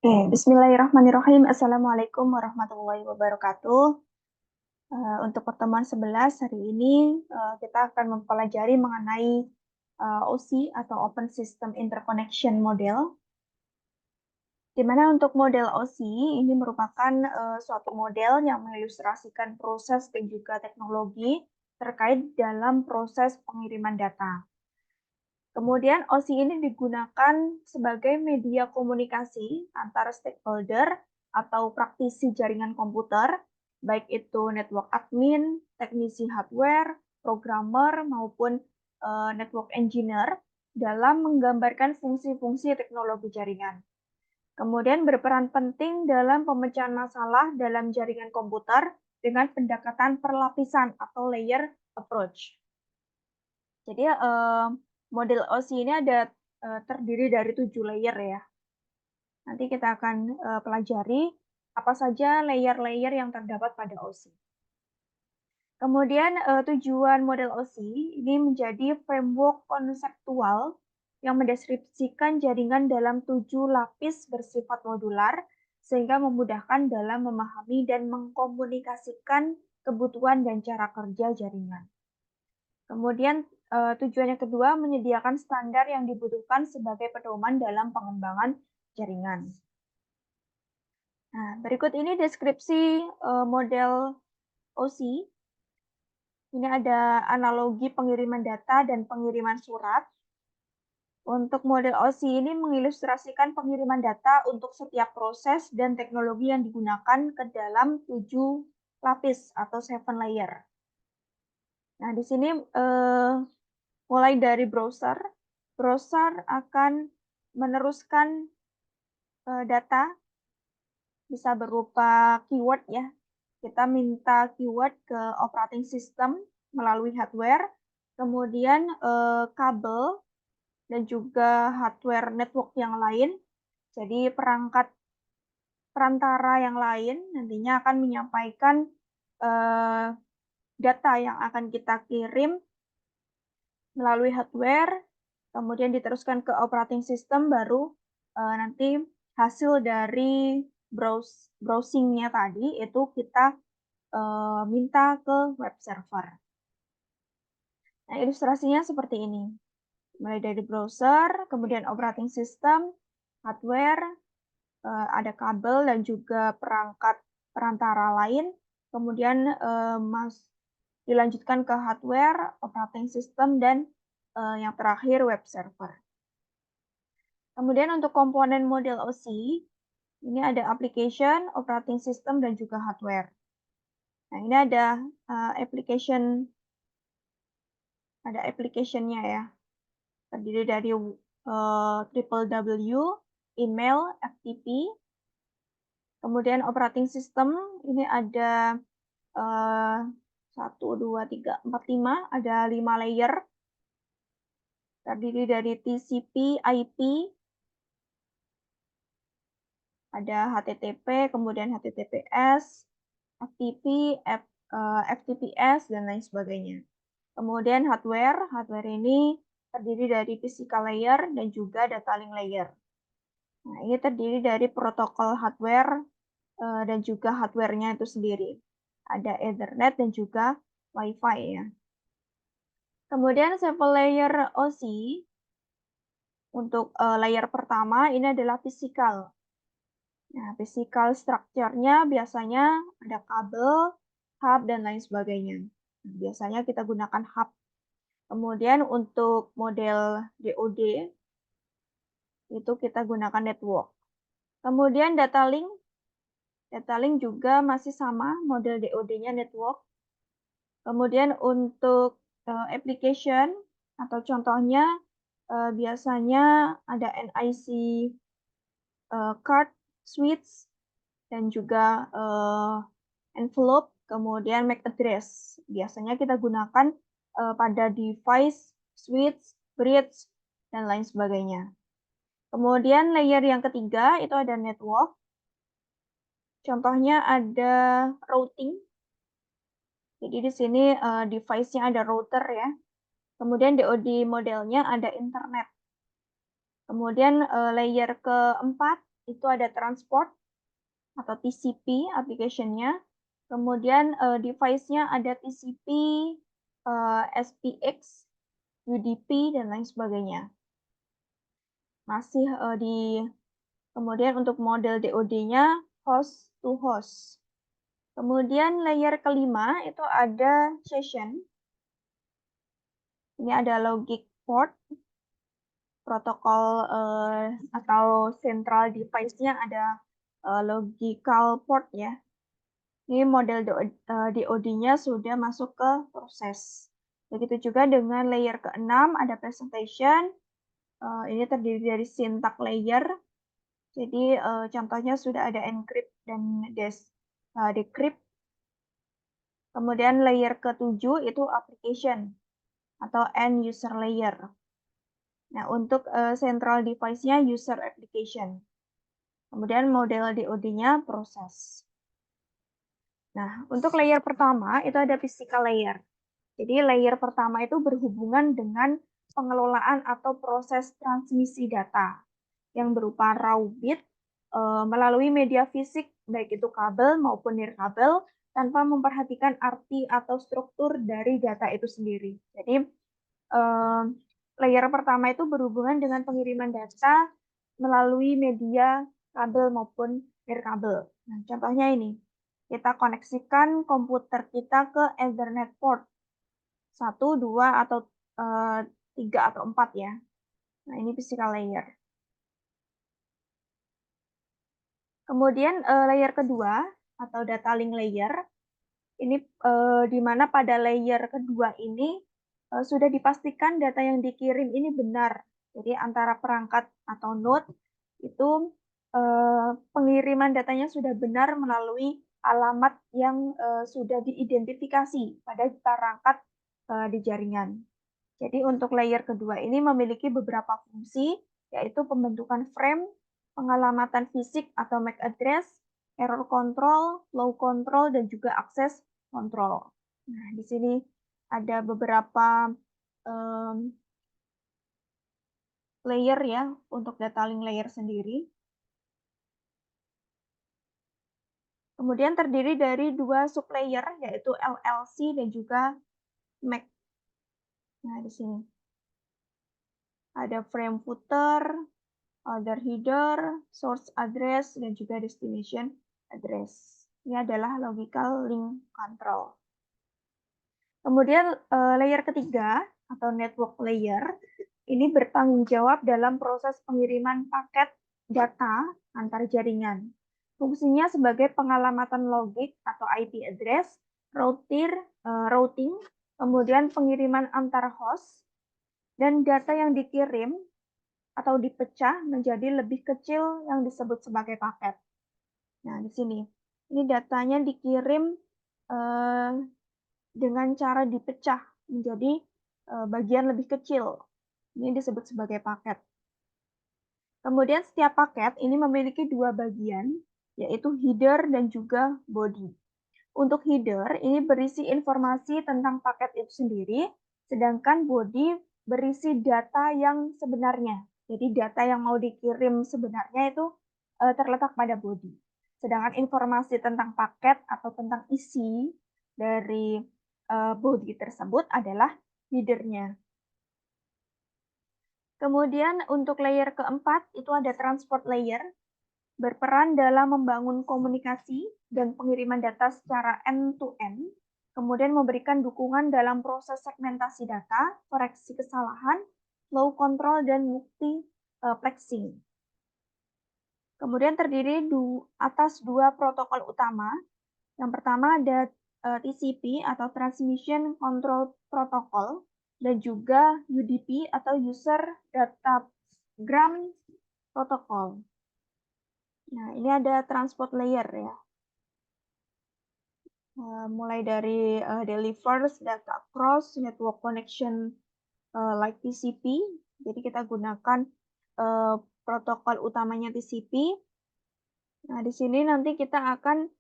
Oke, bismillahirrahmanirrahim. Assalamualaikum warahmatullahi wabarakatuh. Untuk pertemuan 11 hari ini, kita akan mempelajari mengenai OSI atau Open System Interconnection Model. Di mana untuk model OSI ini merupakan suatu model yang mengilustrasikan proses dan juga teknologi terkait dalam proses pengiriman data. Kemudian OSI ini digunakan sebagai media komunikasi antara stakeholder atau praktisi jaringan komputer, baik itu network admin, teknisi hardware, programmer, maupun network engineer dalam menggambarkan fungsi-fungsi teknologi jaringan. Kemudian berperan penting dalam pemecahan masalah dalam jaringan komputer dengan pendekatan perlapisan atau layer approach. Jadi model OSI ini terdiri dari 7 layer ya. Nanti kita akan pelajari apa saja layer-layer yang terdapat pada OSI. Kemudian tujuan model OSI ini menjadi framework konseptual yang mendeskripsikan jaringan dalam 7 lapis bersifat modular sehingga memudahkan dalam memahami dan mengkomunikasikan kebutuhan dan cara kerja jaringan. Kemudian tujuan yang kedua menyediakan standar yang dibutuhkan sebagai pedoman dalam pengembangan jaringan. Nah, berikut ini deskripsi model OSI. Ini ada analogi pengiriman data dan pengiriman surat. Untuk model OSI ini mengilustrasikan pengiriman data untuk setiap proses dan teknologi yang digunakan ke dalam 7 lapis atau 7 layer. Nah, di sini mulai dari browser akan meneruskan data, bisa berupa keyword ya. Kita minta keyword ke operating system melalui hardware, kemudian kabel, dan juga hardware network yang lain. Jadi perantara yang lain nantinya akan menyampaikan data yang akan kita kirim melalui hardware, kemudian diteruskan ke operating system, baru nanti hasil dari browsingnya tadi itu kita minta ke web server. Nah, ilustrasinya seperti ini. Mulai dari browser, kemudian operating system, hardware, ada kabel dan juga perantara lain, kemudian dilanjutkan ke hardware, operating system, dan yang terakhir web server. Kemudian untuk komponen model OSI, ini ada application, operating system, dan juga hardware. Nah, ini ada application-nya ya. Terdiri dari www, email, FTP. Kemudian operating system, ini ada 1, 2, 3, 4, 5, ada 5 layer. Terdiri dari TCP, IP, ada HTTP, kemudian HTTPS, FTP, FTPS, dan lain sebagainya. Kemudian hardware ini terdiri dari physical layer dan juga data link layer. Nah, ini terdiri dari protokol hardware dan juga hardware-nya itu sendiri. Ada Ethernet dan juga Wi-Fi ya. Kemudian sample layer OSI, untuk layer pertama ini adalah physical. Nah, physical structure-nya biasanya ada kabel, hub, dan lain sebagainya. Nah, biasanya kita gunakan hub. Kemudian untuk model DoD, itu kita gunakan network. Kemudian data link juga masih sama, model DoD-nya network. Kemudian untuk application atau contohnya biasanya ada NIC card, switch, dan juga envelope, kemudian MAC address. Biasanya kita gunakan pada device, switch, bridge, dan lain sebagainya. Kemudian layer yang ketiga itu ada network. Contohnya ada routing. Jadi di sini device-nya ada router ya. Kemudian DoD modelnya ada internet. Kemudian layer keempat itu ada transport atau TCP application-nya. Kemudian device-nya ada TCP, SPX, UDP, dan lain sebagainya. Masih kemudian untuk model DoD-nya host to host. Kemudian layer kelima itu ada session. Ini ada logic port, protokol atau central device-nya ada logical port ya. Ini model DoD-nya sudah masuk ke proses. Begitu juga dengan layer ke-6 ada presentation. Ini terdiri dari syntax layer. Jadi contohnya sudah ada encrypt dan decrypt. Kemudian layer ke-7 itu application atau end user layer. Nah, untuk central device-nya user application. Kemudian model DoD-nya proses. Nah, untuk layer pertama itu ada physical layer. Jadi layer pertama itu berhubungan dengan pengelolaan atau proses transmisi data yang berupa raw bit melalui media fisik, baik itu kabel maupun nirkabel, tanpa memperhatikan arti atau struktur dari data itu sendiri. Jadi, layer pertama itu berhubungan dengan pengiriman data melalui media kabel maupun nirkabel. Nah, contohnya ini, kita koneksikan komputer kita ke Ethernet port 1, 2, atau 3 atau 4 ya. Nah, ini physical layer. Kemudian layer kedua atau data link layer, ini di mana pada layer kedua ini sudah dipastikan data yang dikirim ini benar. Jadi antara perangkat atau node itu pengiriman datanya sudah benar melalui alamat yang sudah diidentifikasi pada perangkat di jaringan. Jadi untuk layer kedua ini memiliki beberapa fungsi, yaitu pembentukan frame, pengalamatan fisik atau MAC address, error control, flow control, dan juga access control. Nah, di sini ada beberapa layer ya untuk data link layer sendiri. Kemudian terdiri dari dua sublayer, yaitu LLC dan juga MAC. Nah, di sini ada frame footer, other header, source address, dan juga destination address. Ini adalah logical link control. Kemudian layer ketiga atau network layer ini bertanggung jawab dalam proses pengiriman paket data antar jaringan. Fungsinya sebagai pengalamatan logik atau IP address, routing, kemudian pengiriman antar host, dan data yang dikirim atau dipecah menjadi lebih kecil yang disebut sebagai paket. Nah, di sini. Ini datanya dikirim dengan cara dipecah menjadi bagian lebih kecil. Ini disebut sebagai paket. Kemudian setiap paket ini memiliki dua bagian, yaitu header dan juga body. Untuk header, ini berisi informasi tentang paket itu sendiri, sedangkan body berisi data yang sebenarnya. Jadi data yang mau dikirim sebenarnya itu terletak pada body. Sedangkan informasi tentang paket atau tentang isi dari body tersebut adalah header-nya. Kemudian untuk layer keempat itu ada transport layer, berperan dalam membangun komunikasi dan pengiriman data secara end-to-end, kemudian memberikan dukungan dalam proses segmentasi data, koreksi kesalahan, flow control, dan multiplexing. Kemudian terdiri atas dua protokol utama. Yang pertama ada TCP atau Transmission Control Protocol, dan juga UDP atau User Datagram Protocol. Nah, ini ada transport layer ya. Mulai dari delivers data across network connection like TCP. Jadi kita gunakan protokol utamanya TCP. Nah, di sini nanti kita akan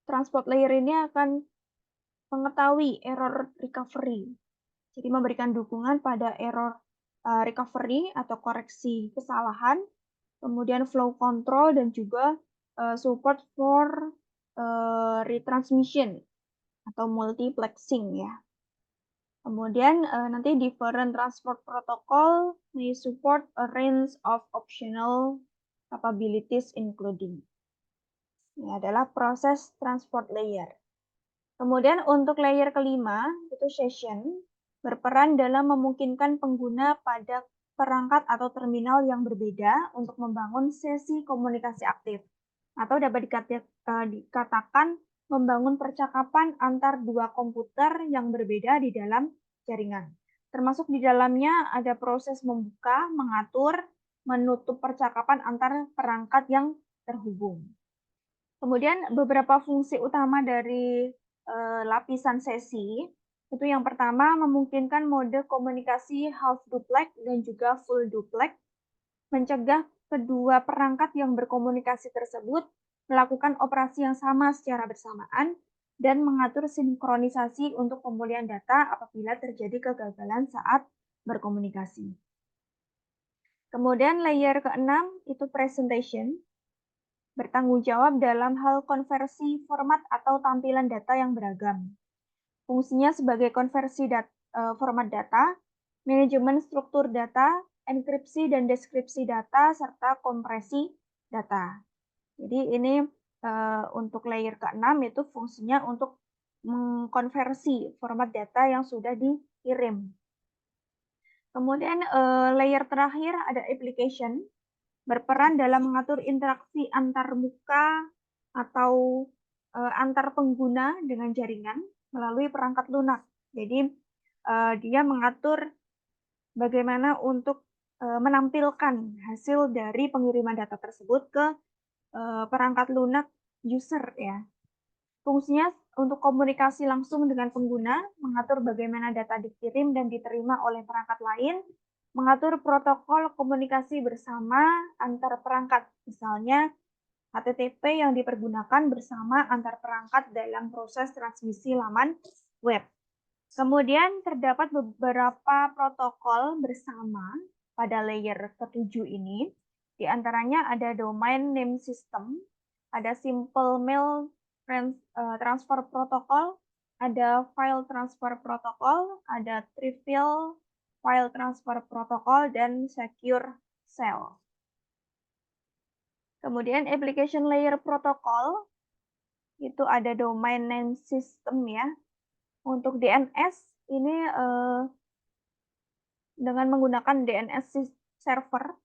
transport layer ini akan mengetahui error recovery. Jadi memberikan dukungan pada error recovery atau koreksi kesalahan, kemudian flow control, dan juga support for retransmission atau multiplexing ya. Kemudian nanti different transport protocol may support a range of optional capabilities including. Ini adalah proses transport layer. Kemudian untuk layer kelima, itu session, berperan dalam memungkinkan pengguna pada perangkat atau terminal yang berbeda untuk membangun sesi komunikasi aktif. Atau dapat dikatakan membangun percakapan antar dua komputer yang berbeda di dalam jaringan. Termasuk di dalamnya ada proses membuka, mengatur, menutup percakapan antar perangkat yang terhubung. Kemudian beberapa fungsi utama dari lapisan sesi, itu yang pertama memungkinkan mode komunikasi half duplex dan juga full duplex, mencegah kedua perangkat yang berkomunikasi tersebut melakukan operasi yang sama secara bersamaan, dan mengatur sinkronisasi untuk pemulihan data apabila terjadi kegagalan saat berkomunikasi. Kemudian layer keenam itu presentation, bertanggung jawab dalam hal konversi format atau tampilan data yang beragam. Fungsinya sebagai konversi format data, manajemen struktur data, enkripsi dan deskripsi data, serta kompresi data. Jadi ini untuk layer ke-6 itu fungsinya untuk mengkonversi format data yang sudah dikirim. Kemudian layer terakhir ada application, berperan dalam mengatur interaksi antar muka atau antar pengguna dengan jaringan melalui perangkat lunak. Jadi dia mengatur bagaimana untuk menampilkan hasil dari pengiriman data tersebut ke perangkat lunak user ya. Fungsinya untuk komunikasi langsung dengan pengguna, mengatur bagaimana data dikirim dan diterima oleh perangkat lain, mengatur protokol komunikasi bersama antar perangkat, misalnya HTTP yang dipergunakan bersama antar perangkat dalam proses transmisi laman web. Kemudian terdapat beberapa protokol bersama pada layer ke-7 ini. Di antaranya ada domain name system, ada simple mail transfer protocol, ada file transfer protocol, ada trivial file transfer protocol, dan secure shell. Kemudian application layer protocol, itu ada domain name system ya. Untuk DNS ini dengan menggunakan DNS server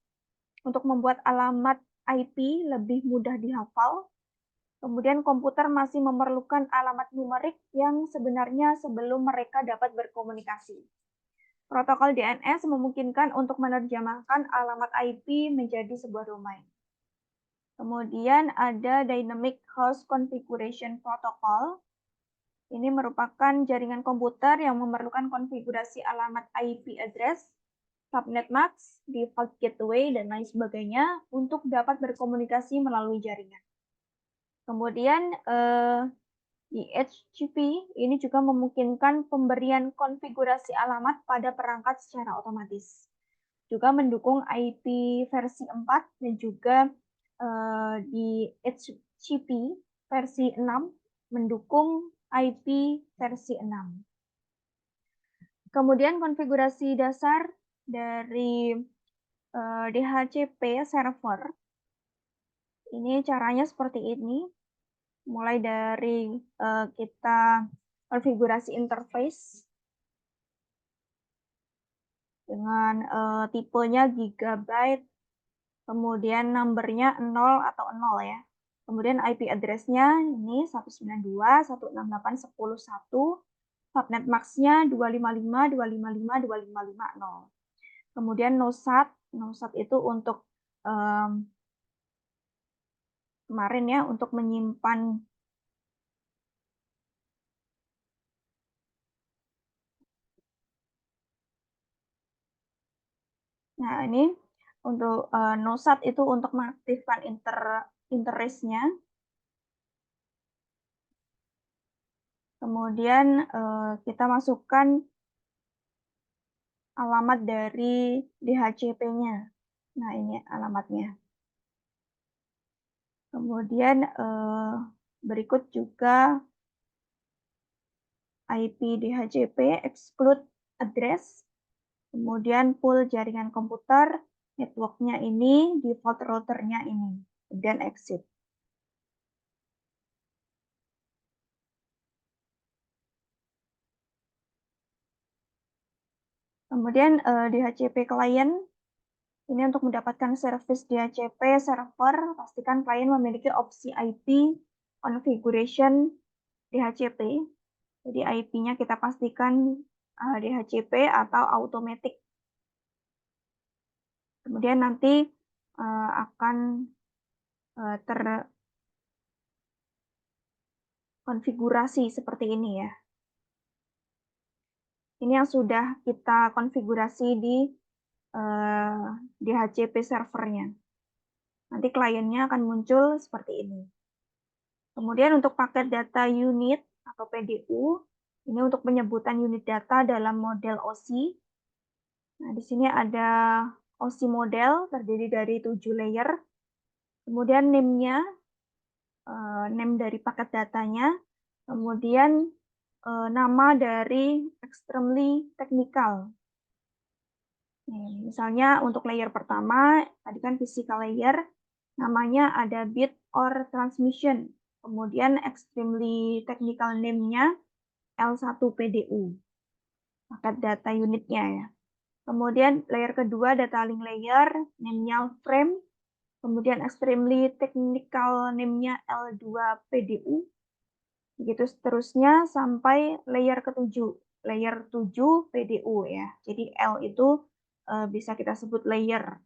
untuk membuat alamat IP lebih mudah dihafal. Kemudian komputer masih memerlukan alamat numerik yang sebenarnya sebelum mereka dapat berkomunikasi. Protokol DNS memungkinkan untuk menerjemahkan alamat IP menjadi sebuah domain. Kemudian ada Dynamic Host Configuration Protocol. Ini merupakan jaringan komputer yang memerlukan konfigurasi alamat IP address, subnet mask, default gateway, dan lain sebagainya untuk dapat berkomunikasi melalui jaringan. Kemudian DHCP ini juga memungkinkan pemberian konfigurasi alamat pada perangkat secara otomatis. Juga mendukung IP versi 4 dan juga DHCP versi 6 mendukung IP versi 6. Kemudian konfigurasi dasar dari DHCP server. Ini caranya seperti ini. Mulai dari kita konfigurasi interface dengan tipenya gigabyte, kemudian numbernya 0 atau 0 ya. Kemudian IP address-nya ini 192.168.10.1, subnet max-nya 255.255.255.0. Kemudian nosat itu untuk kemarin ya, untuk menyimpan Nah, ini untuk nosat itu untuk mengaktifkan interface-nya. Kemudian kita masukkan alamat dari DHCP-nya. Nah, ini alamatnya. Kemudian berikut juga IP DHCP exclude address, kemudian pool jaringan komputer, network-nya ini, default router-nya ini, dan exit. Kemudian DHCP client, ini untuk mendapatkan service DHCP server, pastikan klien memiliki opsi IP configuration DHCP. Jadi IP-nya kita pastikan DHCP atau automatic. Kemudian nanti akan terkonfigurasi seperti ini ya. Ini yang sudah kita konfigurasi di DHCP servernya. Nanti kliennya akan muncul seperti ini. Kemudian untuk paket data unit atau PDU, ini untuk penyebutan unit data dalam model OSI. Nah, di sini ada OSI model terdiri dari 7 layer. Kemudian name-nya, name dari paket datanya. Kemudian nama dari extremely technical. Nih, misalnya untuk layer pertama, tadi kan physical layer, namanya ada bit or transmission. Kemudian extremely technical name-nya L1 PDU, paket data unitnya ya. Kemudian layer kedua data link layer, name-nya frame. Kemudian extremely technical name-nya L2 PDU. Begitu seterusnya sampai layer ketujuh, layer 7 PDU ya. Jadi L itu bisa kita sebut layer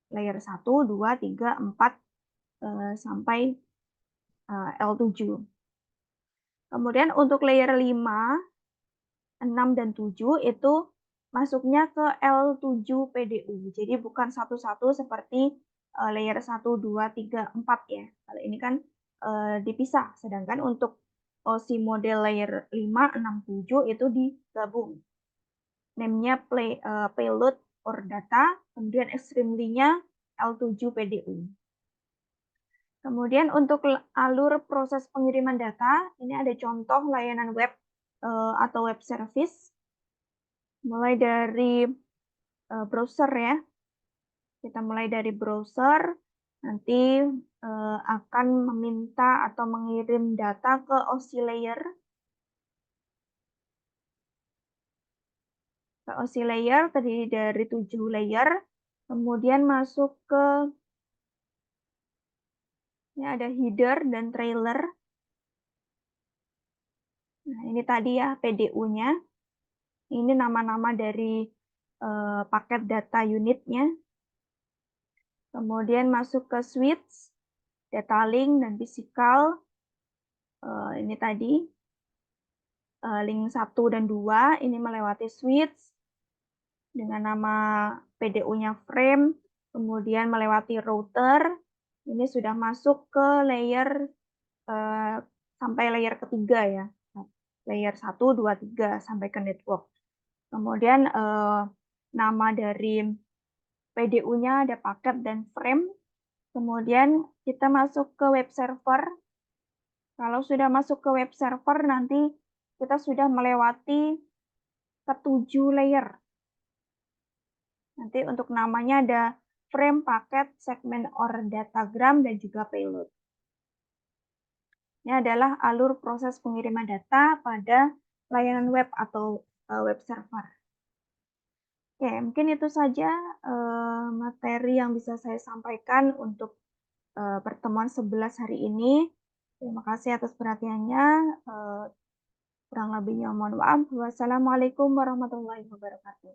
1, 2, 3, 4 sampai L7. Kemudian untuk layer 5, 6 dan 7 itu masuknya ke L7 PDU. Jadi bukan satu-satu seperti layer 1, 2, 3, 4 ya. Kalau ini kan dipisah. Sedangkan untuk OSI model layer 5, 6, 7 itu digabung. Name-nya payload or data, kemudian extremely-nya L7 PDU. Kemudian untuk alur proses pengiriman data, ini ada contoh layanan web atau web service. Mulai dari browser ya. Kita mulai dari browser, nanti akan meminta atau mengirim data ke OSI layer. Ke OSI layer terdiri dari 7 layer. Kemudian masuk ke, ini ada header dan trailer. Nah, ini tadi ya PDU-nya. Ini nama-nama dari paket data unitnya. Kemudian masuk ke switch, data link, dan physical. Ini tadi link 1 dan 2, ini melewati switch dengan nama PDU-nya frame, kemudian melewati router. Ini sudah masuk ke layer sampai layer ketiga ya. Layer 1, 2, 3 sampai ke network. Kemudian nama dari PDU-nya ada paket dan frame. Kemudian kita masuk ke web server. Kalau sudah masuk ke web server, nanti kita sudah melewati ke-7 layer. Nanti untuk namanya ada frame, paket, segmen or datagram, dan juga payload. Ini adalah alur proses pengiriman data pada layanan web atau web server. Oke, mungkin itu saja materi yang bisa saya sampaikan untuk pertemuan 11 hari ini. Terima kasih atas perhatiannya. Kurang lebihnya mohon maaf. Wassalamualaikum warahmatullahi wabarakatuh.